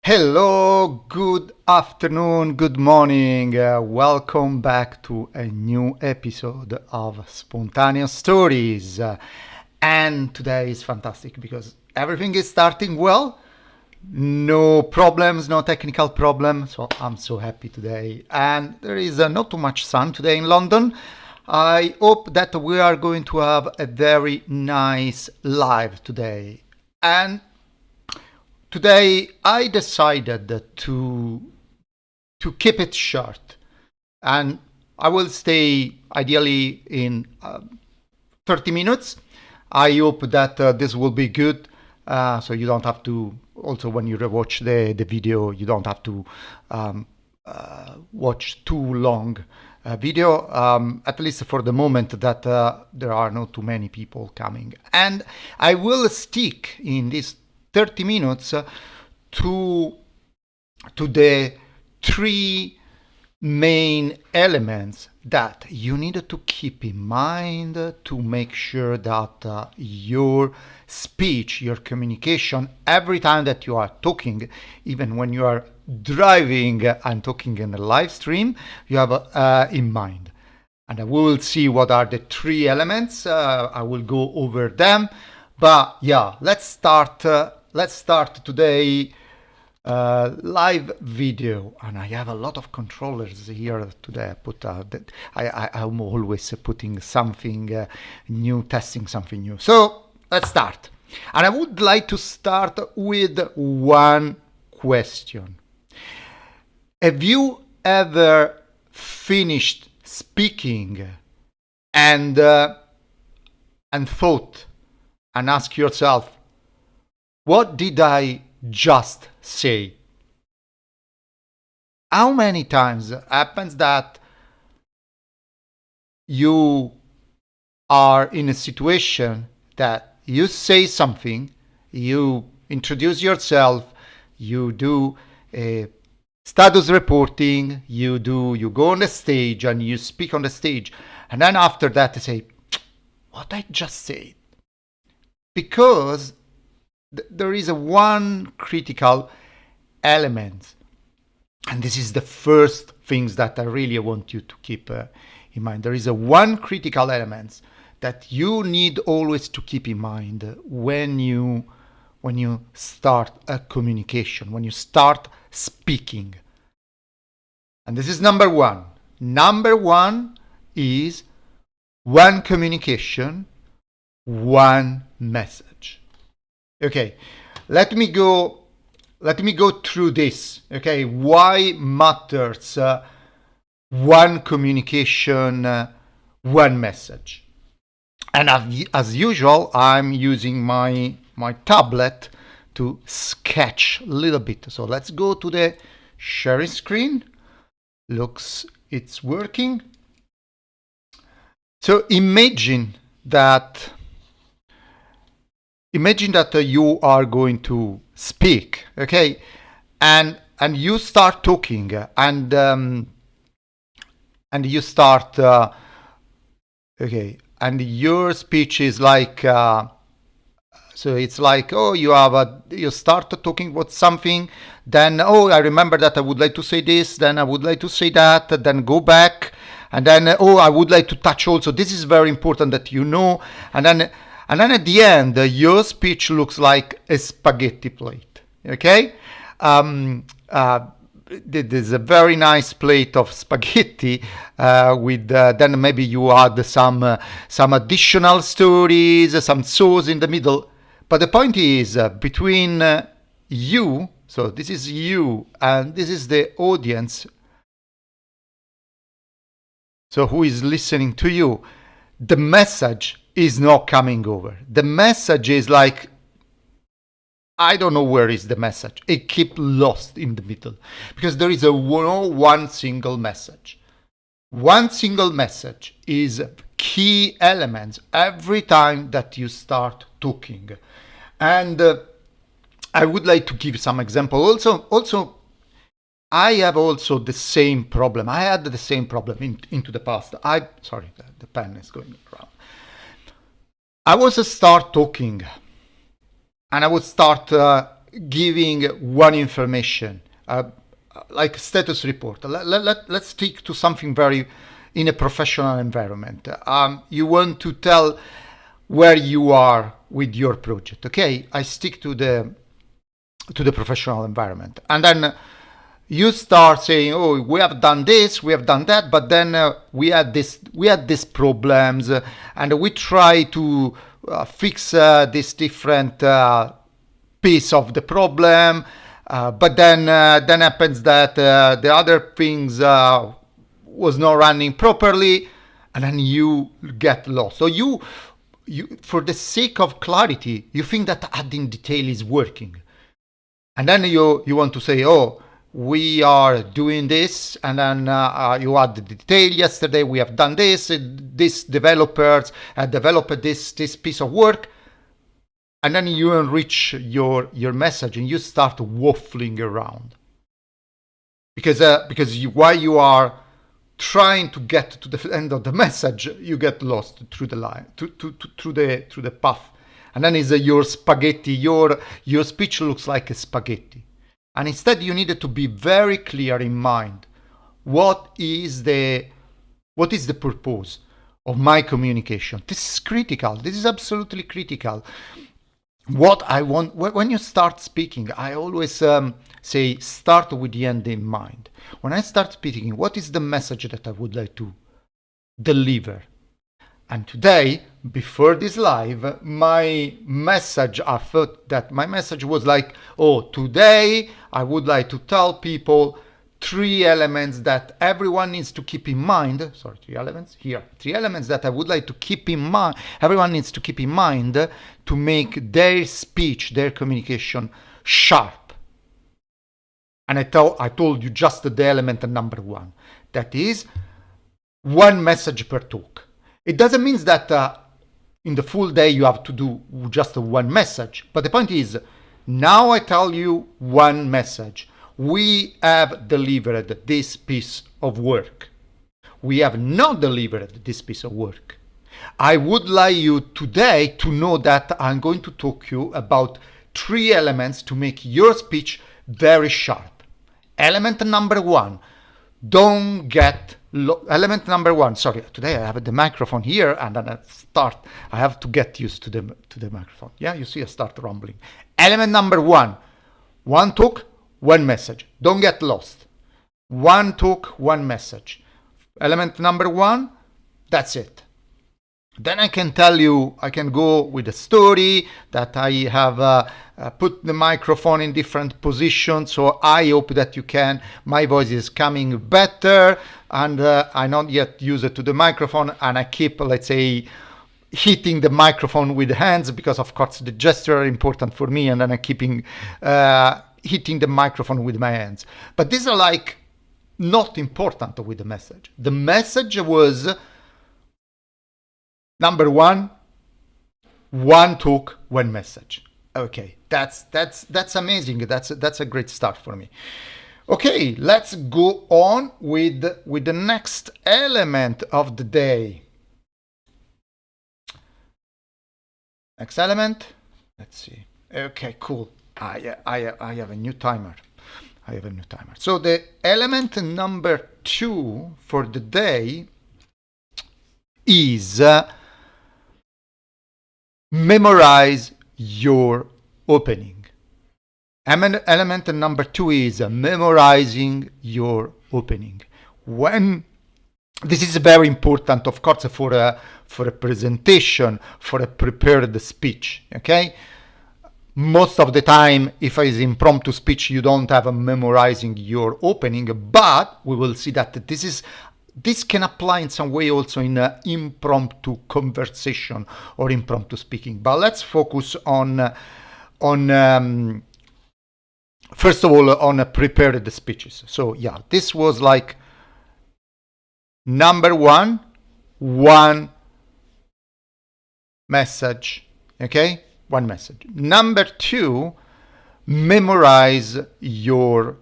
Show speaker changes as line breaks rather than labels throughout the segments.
Hello, good afternoon, good morning. Welcome back to a new episode of Spontaneous Stories. And today is fantastic because everything is starting well. No problems, no technical problem. So I'm so happy today. And there is not too much sun today in London. I hope that we are going to have a very nice live today. And today I decided to keep it short, and I will stay ideally in 30 minutes. I hope that this will be good, so you don't have to. Also, when you rewatch the video, you don't have to watch too long video. At least for the moment that there are not too many people coming, and I will stick in this 30 minutes to the three main elements that you need to keep in mind to make sure that your speech, your communication, every time that you are talking, even when you are driving and talking in a live stream, you have in mind. And we will see what are the three elements. I will go over them. But yeah, let's start today live video, and I have a lot of controllers here today. I'm always putting something new, testing something new. So let's start. And I would like to start with one question. Have you ever finished speaking and thought and ask yourself, what did I just say? How many times happens that you are in a situation that you say something, you introduce yourself, you do a status reporting, you go on the stage and you speak on the stage, and then after that you say, what I just said? Because there is one critical element, and this is the first things that I really want you to keep in mind. There is one critical element that you need always to keep in mind when you start a communication, when you start speaking. And this is number one. Number one is one communication, one message. Okay, let me go through this. Okay, why matters one communication, one message? And as usual, I'm using my tablet to sketch a little bit. So let's go to the sharing screen. Looks it's working. So imagine that you are going to speak, okay, and you start talking, and you start okay, and your speech is like so it's like, oh, you start talking about something, then, oh, I remember that I would like to say this, then I would like to say that, then go back, and then, oh, I would like to touch also, this is very important that you know, and then at the end, your speech looks like a spaghetti plate, okay? There's a very nice plate of spaghetti with then maybe you add some additional stories, some sauce in the middle. But the point is between you, so this is you, and this is the audience, so who is listening to you, the message is not coming over. The message is like, I don't know where is the message. It keeps lost in the middle because there is one single message. One single message is key elements every time that you start talking. And I would like to give some example. Also, I have also the same problem. I had the same problem into the past. Sorry, the pen is going around. I was start talking, and I would start giving one information, like a status report. Let's stick to something very in a professional environment. You want to tell where you are with your project. Okay, I stick to the professional environment, and then you start saying, "Oh, we have done this, we have done that, but then we had these problems, and we try to fix this different piece of the problem, but then happens that the other things was not running properly, and then you get lost." So you for the sake of clarity, you think that adding detail is working, and then you want to say, "Oh, we are doing this," and then you add the detail. "Yesterday we have done this. These developers developed this piece of work," and then you enrich your message and you start waffling around because while you are trying to get to the end of the message, you get lost through the line, through the path, and then is your spaghetti. Your speech looks like a spaghetti. And instead, you needed to be very clear in mind. What is the purpose of my communication? This is critical. This is absolutely critical. What I want, when you start speaking, I always say, start with the end in mind. When I start speaking, what is the message that I would like to deliver? And today, before this live, my message, I thought that my message was like, "Oh, today I would like to tell people 3 elements that everyone needs to keep in mind." Sorry, 3 elements here. 3 elements that I would like to keep in mind. Everyone needs to keep in mind to make their speech, their communication sharp. And I told you just the element number 1. That is 1 message per talk. It doesn't mean that in the full day you have to do just 1 message. But the point is, now I tell you 1 message. We have delivered this piece of work. We have not delivered this piece of work. I would like you today to know that I'm going to talk to you about 3 elements to make your speech very sharp. Element number 1, don't get element number 1. Sorry, today I have the microphone here, and then I have to get used to the microphone. Yeah, you see I start rumbling. Element number 1, 1 talk, 1 message. Don't get lost. 1 talk, 1 message. Element number 1, that's it. Then I can tell you, I can go with a story that I have put the microphone in different positions, so I hope that you can. My voice is coming better, and I not yet use it to the microphone, and I keep, let's say, hitting the microphone with hands because, of course, the gesture are important for me, and then I'm keeping hitting the microphone with my hands. But these are like not important with the message. The message was number 1, 1 talk, 1 message. Okay, that's amazing. That's a great start for me. Okay, let's go on with the next element of the day. Next element. Let's see. Okay, cool. I have a new timer. So the element number 2 for the day is memorize your opening. Element number 2 is memorizing your opening. This is very important, of course, for a presentation, for a prepared speech. Okay, most of the time, if it's impromptu speech, you don't have a memorizing your opening. But we will see that this can apply in some way also in impromptu conversation or impromptu speaking. But let's focus on first of all on prepared speeches. So yeah, this was like number 1, 1 message. Okay, 1 message. Number 2, memorize your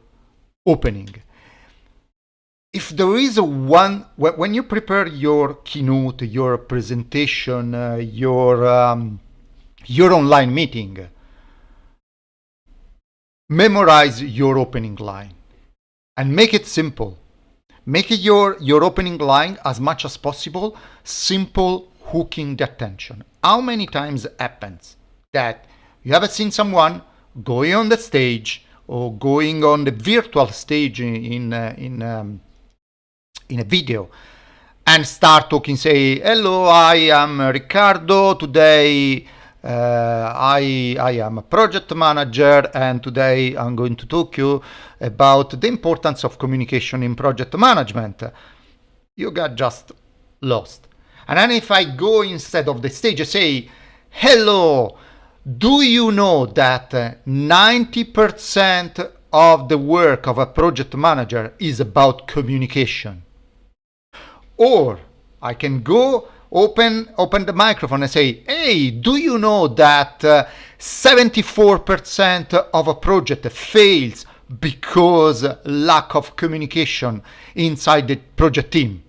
opening. If there is when you prepare your keynote, your presentation, your online meeting, memorize your opening line and make it simple. Make it your opening line as much as possible simple, hooking the attention. How many times it happens that you have seen someone going on the stage or going on the virtual stage in a video and start talking, say, hello, I am Riccardo, today I am a project manager, and today I'm going to talk to you about the importance of communication in project management. You got just lost. And then if I go instead of the stage, I say, hello, do you know that 90% of the work of a project manager is about communication? Or I can go open the microphone and say, hey, do you know that 74% of a project fails because lack of communication inside the project team?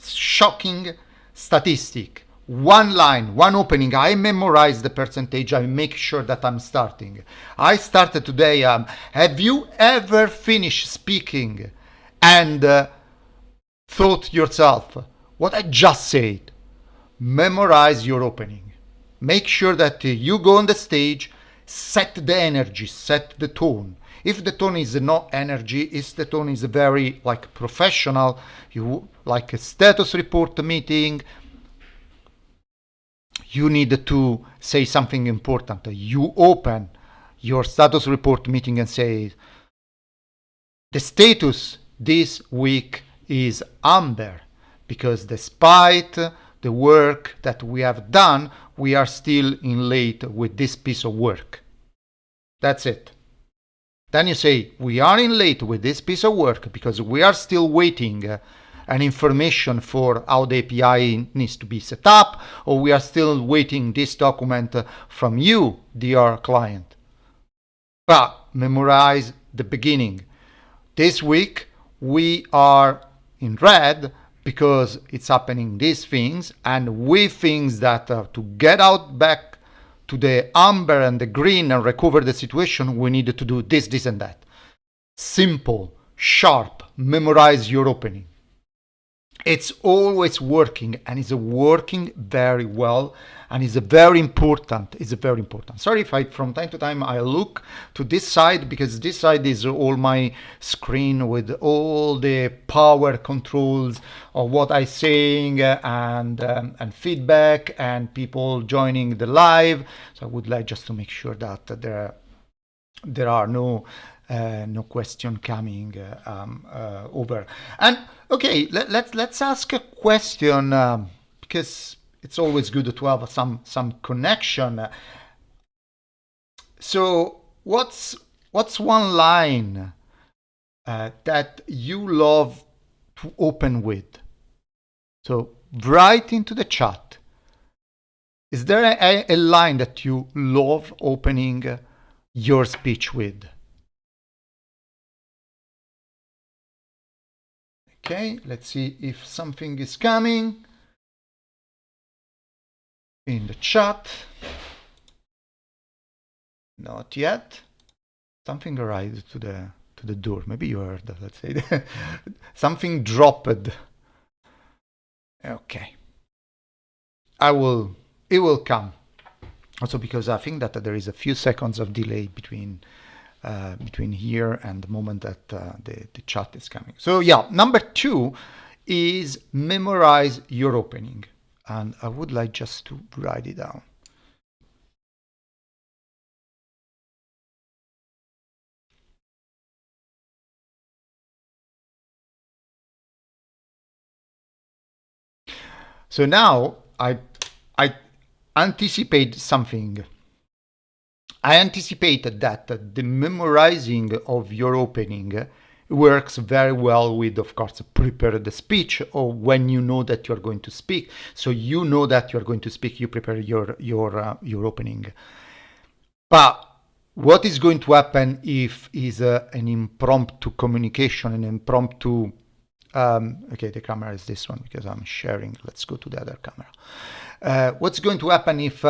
Shocking statistic. One line, one opening. I memorize the percentage. I make sure that I'm starting. I started today. Have you ever finished speaking and thought yourself, what I just said? Memorize your opening. Make sure that you go on the stage, set the energy, set the tone. If the tone is not energy, if the tone is very like professional, you like a status report meeting, you need to say something important. You open your status report meeting and say, the status this week is amber, because despite the work that we have done, we are still in late with this piece of work. That's it. Then you say, we are in late with this piece of work because we are still waiting an information for how the API needs to be set up, or we are still waiting this document from you, dear client. But memorize the beginning. This week we are in red because it's happening these things, and we think that to get out back to the amber and the green and recover the situation, we need to do this, this and that. Simple, sharp, memorize your opening. It's always working, and it's working very well, and it's very important. It's very important. Sorry if I, from time to time, I look to this side, because this side is all my screen with all the power controls of what I'm saying and feedback and people joining the live. So I would like just to make sure that there are no question coming over. And okay, let's ask a question because it's always good to have some connection. So what's one line that you love to open with? So write into the chat. Is there a line that you love opening your speech with? Okay, let's see if something is coming in the chat. Not yet. Something arrived to the door. Maybe you heard, let's say. Something dropped. Okay. It will come. Also because I think that there is a few seconds of delay between here and the moment that the chat is coming. So yeah, number 2 is memorize your opening. And I would like just to write it down. So now I anticipate something. I anticipated that the memorizing of your opening works very well with, of course, prepare the speech, or when you know that you're going to speak. So you know that you're going to speak, you prepare your opening. But what is going to happen if is an impromptu communication, an impromptu okay, the camera is this one because I'm sharing. Let's go to the other camera. What's going to happen if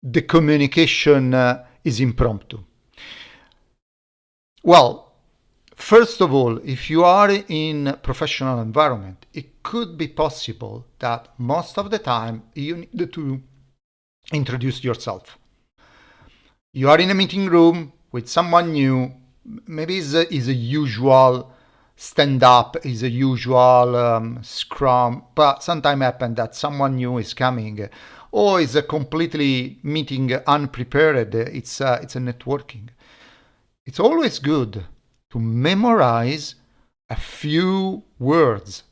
the communication is impromptu? Well, first of all, if you are in a professional environment, it could be possible that most of the time you need to introduce yourself. You are in a meeting room with someone new, maybe is a usual stand-up, is a usual scrum, but sometimes happen that someone new is coming, or is a completely meeting unprepared. It's a networking. It's always good to memorize a few words,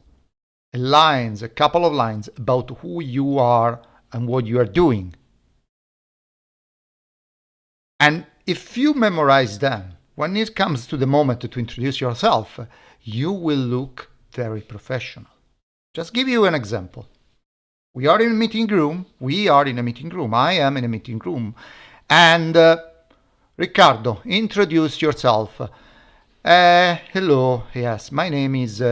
lines, a couple of lines about who you are and what you are doing. And if you memorize them, when it comes to the moment to introduce yourself, you will look very professional. Just give you an example. We are in a meeting room. I am in a meeting room. And Riccardo, introduce yourself. Hello, yes, my name is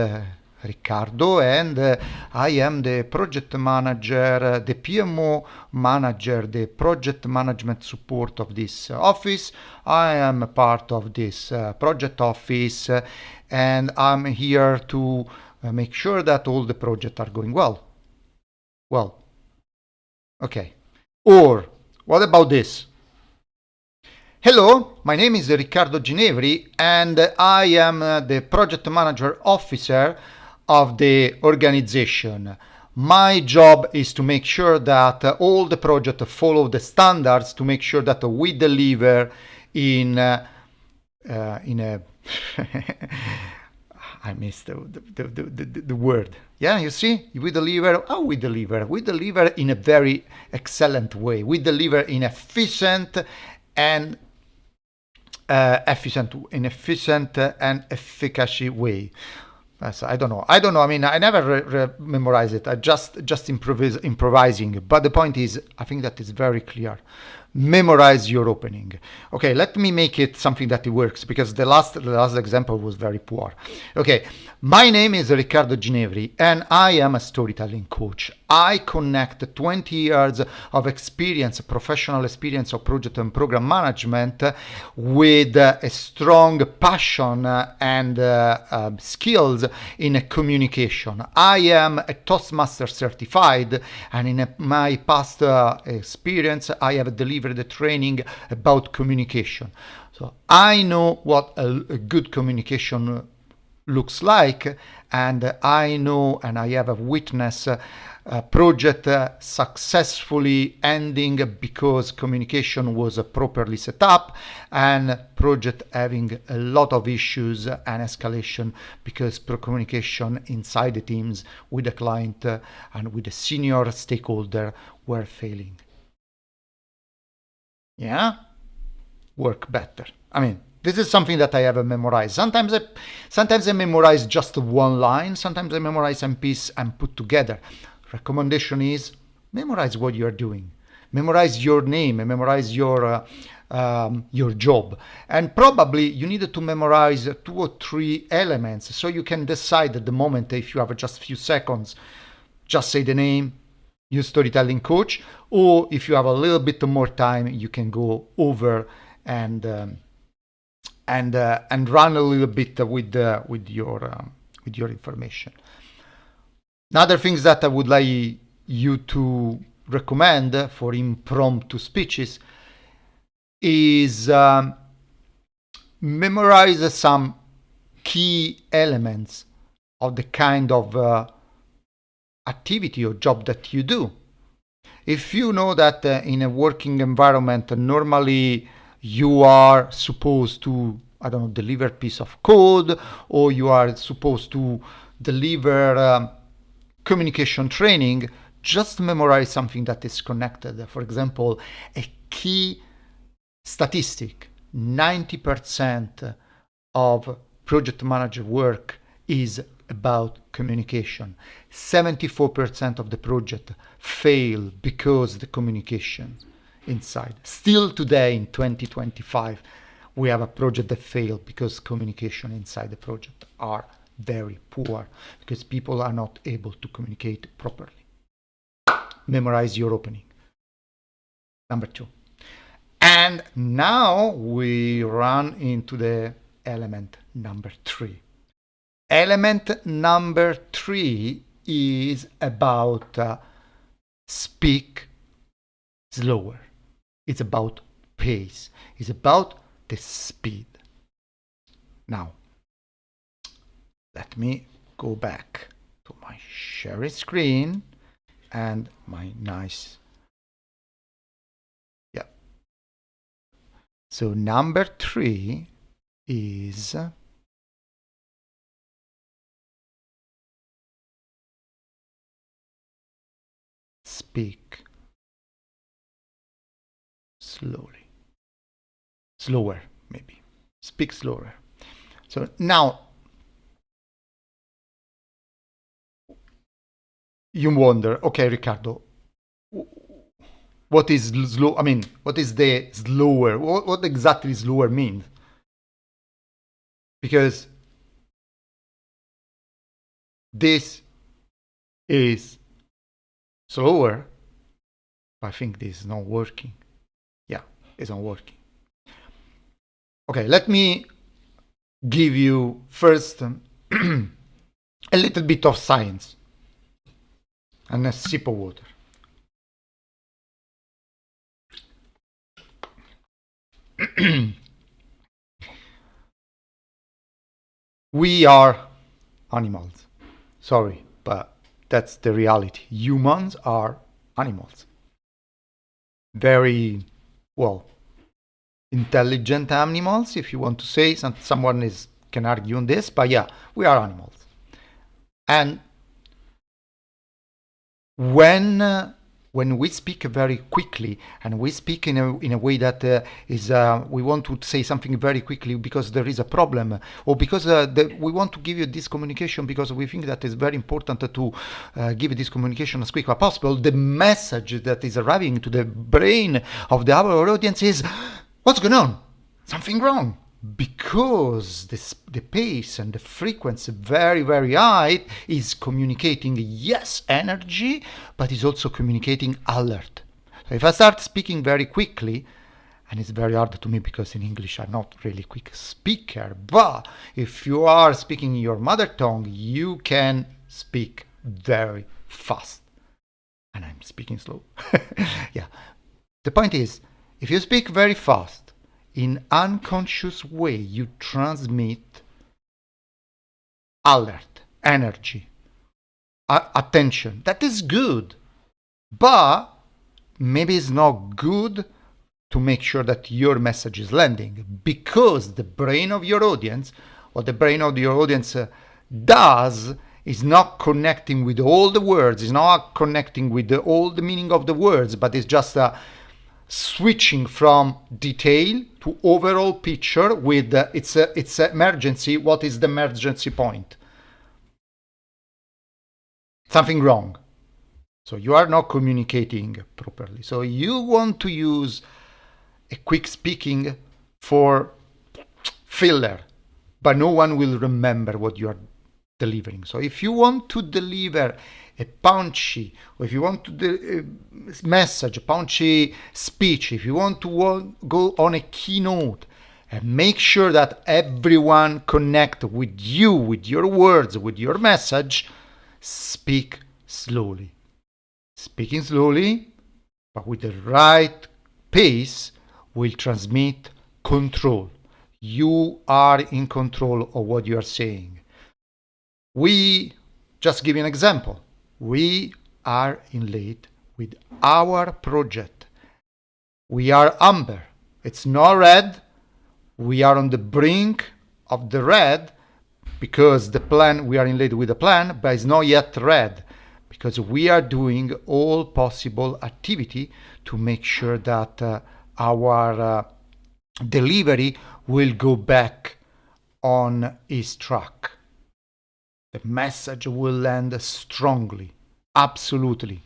Riccardo, and I am the project manager, the PMO manager, the project management support of this office. I am a part of this project office, and I'm here to make sure that all the projects are going well. Well, okay. Or what about this? Hello, my name is Riccardo Ginevri, and I am the project manager officer of the organization. My job is to make sure that all the projects follow the standards, to make sure that we deliver in a I missed the word. Yeah, you see, we deliver. Oh, we deliver. We deliver in a very excellent way. We deliver in efficient and efficacy way. I don't know. I mean, I never memorize it. I just improvising. But the point is, I think that is very clear. Memorize your opening. Okay, let me make it something that it works, because the last example was very poor. Okay, my name is Riccardo Ginevri, and I am a storytelling coach. I connect 20 years of experience, professional experience of project and program management, with a strong passion and skills in communication. I am a Toastmaster certified, and in my past experience, I have delivered the training about communication. So I know what a good communication looks like, and I know, and I have a witness project successfully ending because communication was properly set up, and project having a lot of issues and escalation because communication inside the teams with the client and with the senior stakeholder were failing. Yeah, work better. I mean, this is something that I have memorized. Sometimes I memorize just one line. Sometimes I memorize a piece and put together. Recommendation is memorize what you are doing. Memorize your name. Memorize your job. And probably you need to memorize 2 or 3 elements so you can decide at the moment, if you have just a few seconds, just say the name, use storytelling coach, or if you have a little bit more time, you can go over and run a little bit with your information. Another things that I would like you to recommend for impromptu speeches is memorize some key elements of the kind of activity or job that you do. If you know that in a working environment, normally you are supposed to, I don't know, deliver a piece of code, or you are supposed to deliver communication training, just memorize something that is connected. For example, a key statistic: 90% of project manager work is about communication. 74% of the project fail because the communication inside. Still today in 2025, we have a project that failed because communication inside the project are very poor, because people are not able to communicate properly. Memorize your opening. Number 2. And now we run into the element number 3. Element number 3 is about speak slower. It's about pace. It's about the speed. Now, let me go back to my sharing screen and my nice. Yeah. So number 3 is speak slowly. Slower, maybe. Speak slower. So now you wonder, okay, Riccardo, what is slow? I mean, what is the slower? What exactly slower means? Because this is slower, but I think this is not working. Yeah, it's not working. Okay, let me give you first a little bit of science and a sip of water. We are animals. Sorry, but that's the reality. Humans are animals. Very, well, intelligent animals, if you want to say. Someone can argue on this, but yeah, we are animals. And when we speak very quickly and we speak in a way that we want to say something very quickly because there is a problem, or because we want to give you this communication because we think that it's very important to give this communication as quick as possible, the message that is arriving to the brain of our audience is, what's going on? Something wrong. Because the pace and the frequency very, very high is communicating, yes, energy, but is also communicating alert. So if I start speaking very quickly, and it's very hard to me because in English I'm not really quick speaker, but if you are speaking your mother tongue, you can speak very fast. And I'm speaking slow. Yeah. The point is, if you speak very fast, in unconscious way, you transmit alert, energy, attention. That is good, but maybe it's not good to make sure that your message is landing, because the brain of your audience, what the brain of your audience does, is not connecting with all the words, is not connecting with all the meaning of the words, but it's just switching from detail to overall picture with its emergency. What is the emergency point? Something wrong. So you are not communicating properly. So you want to use a quick speaking for filler, but no one will remember what you are delivering. So if you want to deliver a punchy, or if you want to message, a punchy speech, if you want to go on a keynote, and make sure that everyone connect with you, with your words, with your message, speak slowly. Speaking slowly, but with the right pace, will transmit control. You are in control of what you are saying. We just give you an example. We are inlaid with our project. We are amber. It's not red. We are on the brink of the red because the plan, we are inlaid with a plan, but it's not yet red because we are doing all possible activity to make sure that our delivery will go back on its track. The message will land strongly, absolutely.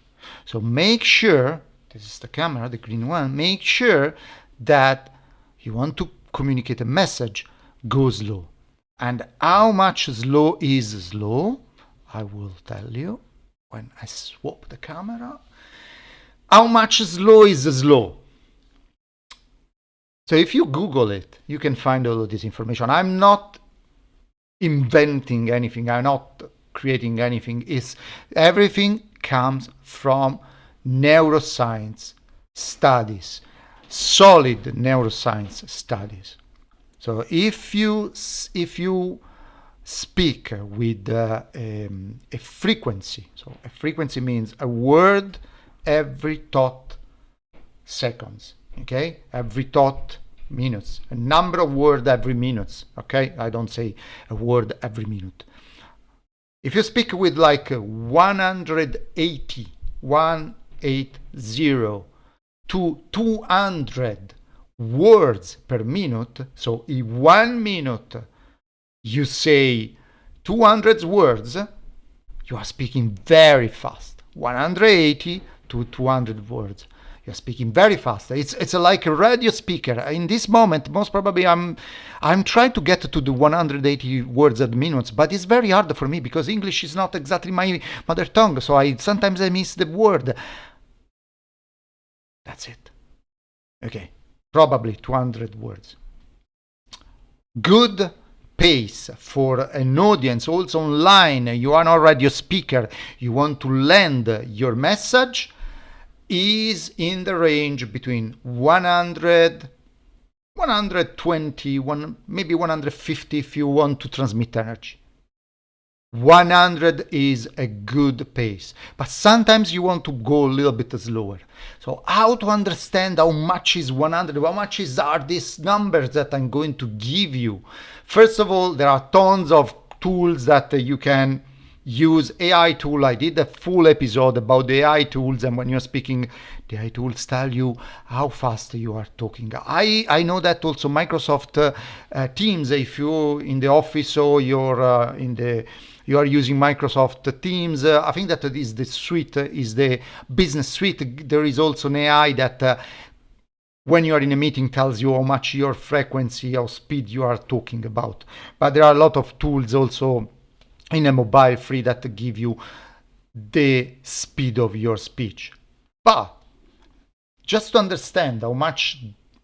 So make sure, this is the camera, the green one, make sure that you want to communicate a message, go slow. And how much slow is slow? I will tell you when I swap the camera. How much slow is slow? So if you Google it, you can find all of this information. I'm not inventing anything. I'm not creating anything. Everything comes from neuroscience studies, solid neuroscience studies. So if you speak with a frequency, so a frequency means a word every thought seconds, okay? Every thought minutes, a number of words every minute, okay? I don't say a word every minute. If you speak with like 180 to 200 words per minute, so in 1 minute you say 200 words, you are speaking very fast. 180 to 200 words. You're speaking very fast. It's like a radio speaker. In this moment, most probably I'm trying to get to the 180 words a minute, but it's very hard for me because English is not exactly my mother tongue. So sometimes I miss the word. That's it. Okay, probably 200 words. Good pace for an audience also online. You are not a radio speaker. You want to land your message is in the range between 100, 120, maybe 150 if you want to transmit energy. 100 is a good pace, but sometimes you want to go a little bit slower. So how to understand how much is 100, how much are these numbers that I'm going to give you? First of all, there are tons of tools that you can use. AI tool, I did a full episode about the AI tools, and when you're speaking, the AI tools tell you how fast you are talking. I know that also Microsoft Teams, if you're in the office or you're you are using Microsoft Teams, I think that is the suite, is the business suite. There is also an AI that when you are in a meeting tells you how much your frequency, how speed you are talking about. But there are a lot of tools also in a mobile free that give you the speed of your speech. But just to understand how much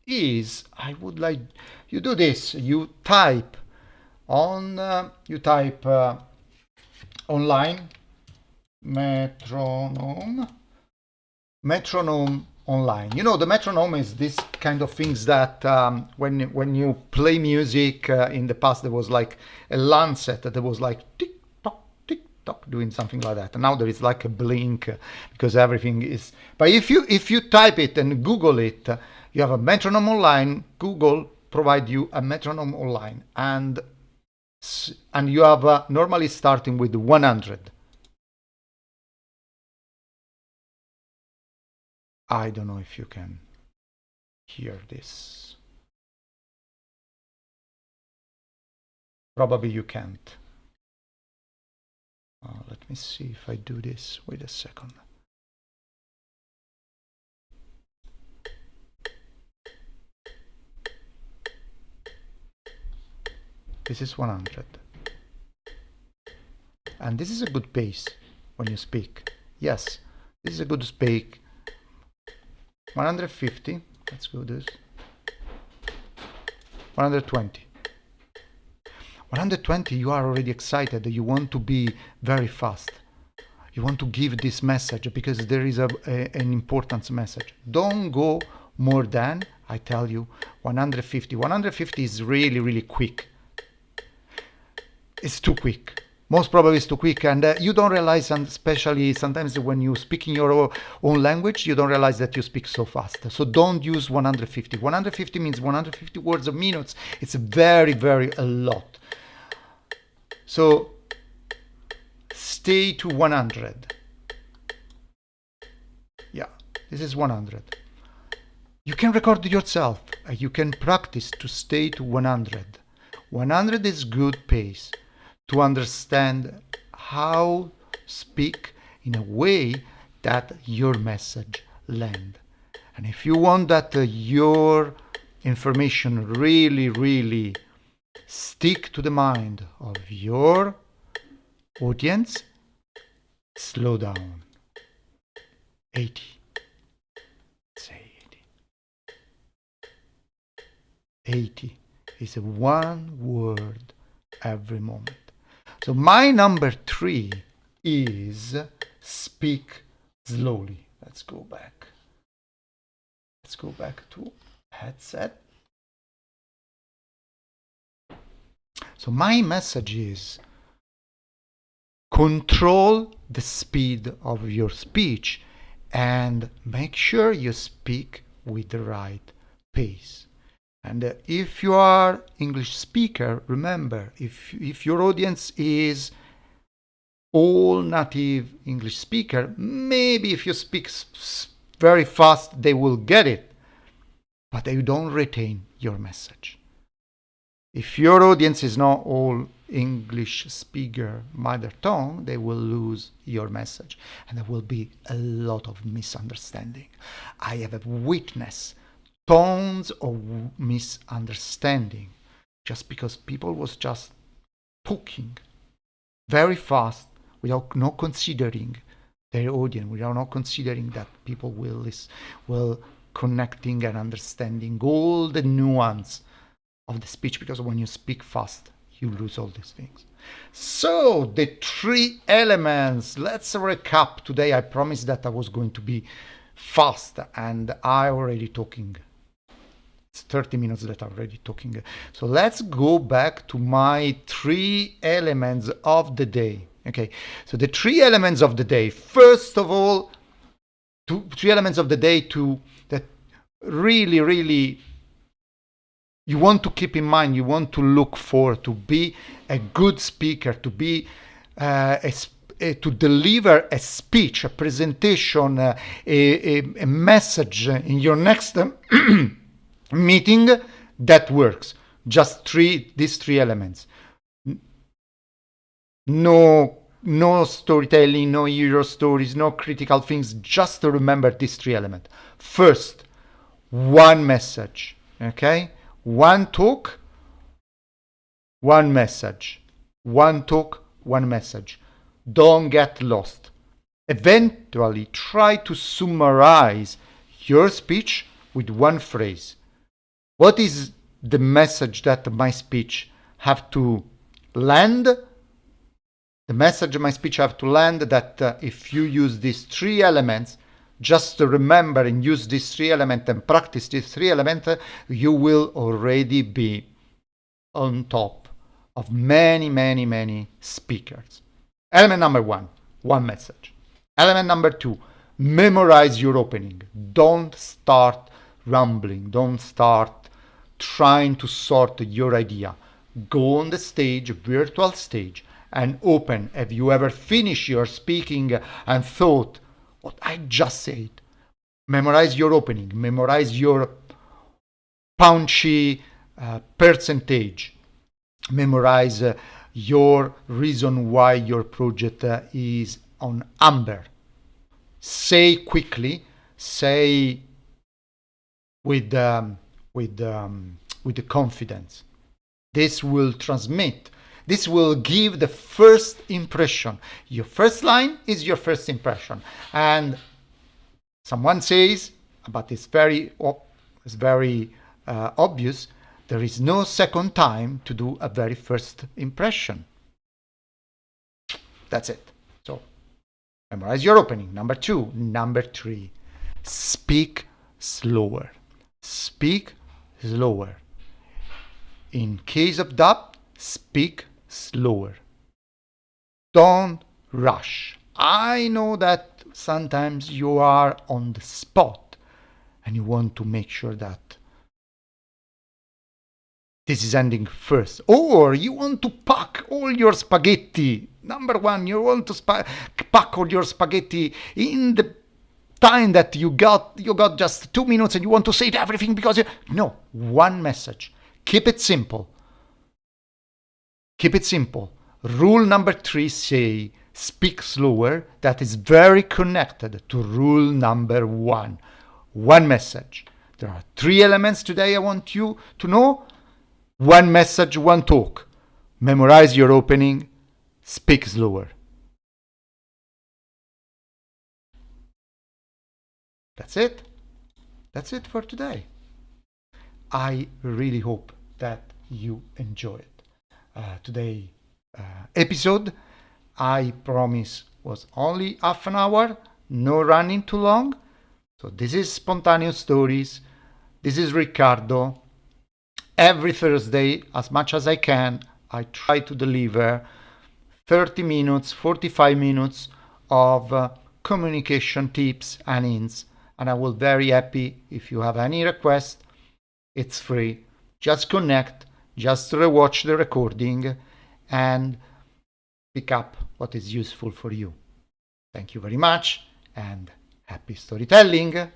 is, I would like you do this. You type on online metronome online. You know, the metronome is this kind of things that when you play music, in the past there was like a lancet that was like tick tock doing something like that, and now there is like a blink because everything is. But if you type it and Google it, you have a metronome online. Google provide you a metronome online, and you have normally starting with 100. I don't know if you can hear this. Probably you can't. Let me see if I do this. Wait a second. This is 100. And this is a good pace when you speak. Yes, this is a good speak. 150. Let's go this. 120. 120, you are already excited. You want to be very fast. You want to give this message because there is an important message. Don't go more than, I tell you, 150. 150 is really, really quick. It's too quick. Most probably it's too quick, and you don't realize, and especially sometimes when you speak in your own language, you don't realize that you speak so fast. So don't use 150. 150 means 150 words a minute. It's very, very a lot. So stay to 100. Yeah, this is 100. You can record yourself. You can practice to stay to 100. 100 is good pace to understand how speak in a way that your message land. And if you want that your information really, really stick to the mind of your audience, slow down. 80. Say 80. 80 is one word every moment. So my number 3 is speak slowly. Let's go back. Let's go back to headset. So my message is control the speed of your speech and make sure you speak with the right pace. And if you are English speaker, remember, if your audience is all native English speaker, maybe if you speak very fast, they will get it, but they don't retain your message. If your audience is not all English speaker mother tongue, they will lose your message and there will be a lot of misunderstanding. I have witnessed tons of misunderstanding just because people was just talking very fast without not considering their audience, without not considering that people will connecting and understanding all the nuance of the speech, because when you speak fast you lose all these things. So the 3 elements, let's recap today. I promised that I was going to be fast and I already talking. It's 30 minutes that I'm already talking. So let's go back to my 3 elements of the day. Okay, so the 3 elements of the day. First of all, 3 elements of the day that really you want to keep in mind, you want to look for to be a good speaker, to be to deliver a speech, a presentation, a message in your next meeting that works. Just these 3 elements. No storytelling, no hero stories, no critical things. Just to remember these 3 elements. First, one message. Okay, one talk, one message. One talk, one message. Don't get lost. Eventually, try to summarize your speech with one phrase. What is the message that my speech have to land? The message of my speech have to land that if you use these 3 elements, just to remember and use these 3 elements and practice these 3 elements, you will already be on top of many speakers. Element number 1, one message. Element number 2, memorize your opening. Don't start rambling. Don't start trying to sort your idea. Go on the stage, virtual stage, and open. Have you ever finished your speaking and thought, what I just said? Memorize your opening. Memorize your punchy percentage. Memorize your reason why your project is on amber. Say quickly. Say with the confidence. This will transmit. This will give the first impression. Your first line is your first impression. And someone says, but it's very obvious, there is no second time to do a very first impression. That's it. So memorize your opening. Number 2. Number 3, speak slower. Speak slower. In case of doubt, speak slower. Don't rush. I know that sometimes you are on the spot and you want to make sure that this is ending first, or you want to pack all your spaghetti. Number 1, you want to pack all your spaghetti in the time that you got just 2 minutes and you want to say everything because no, one message. Keep it simple. Keep it simple. Rule number 3 say speak slower. That is very connected to rule number 1. One message. There are 3 elements today I want you to know. One message, one talk. Memorize your opening. Speak slower. That's it. That's it for today. I really hope that you enjoy it. Today episode, I promise, was only half an hour, no running too long. So this is Spontaneous Stories. This is Riccardo. Every Thursday, as much as I can, I try to deliver 30 minutes, 45 minutes of communication tips and hints. And I will be very happy if you have any request. It's free. Just connect, just rewatch the recording and pick up what is useful for you. Thank you very much and happy storytelling.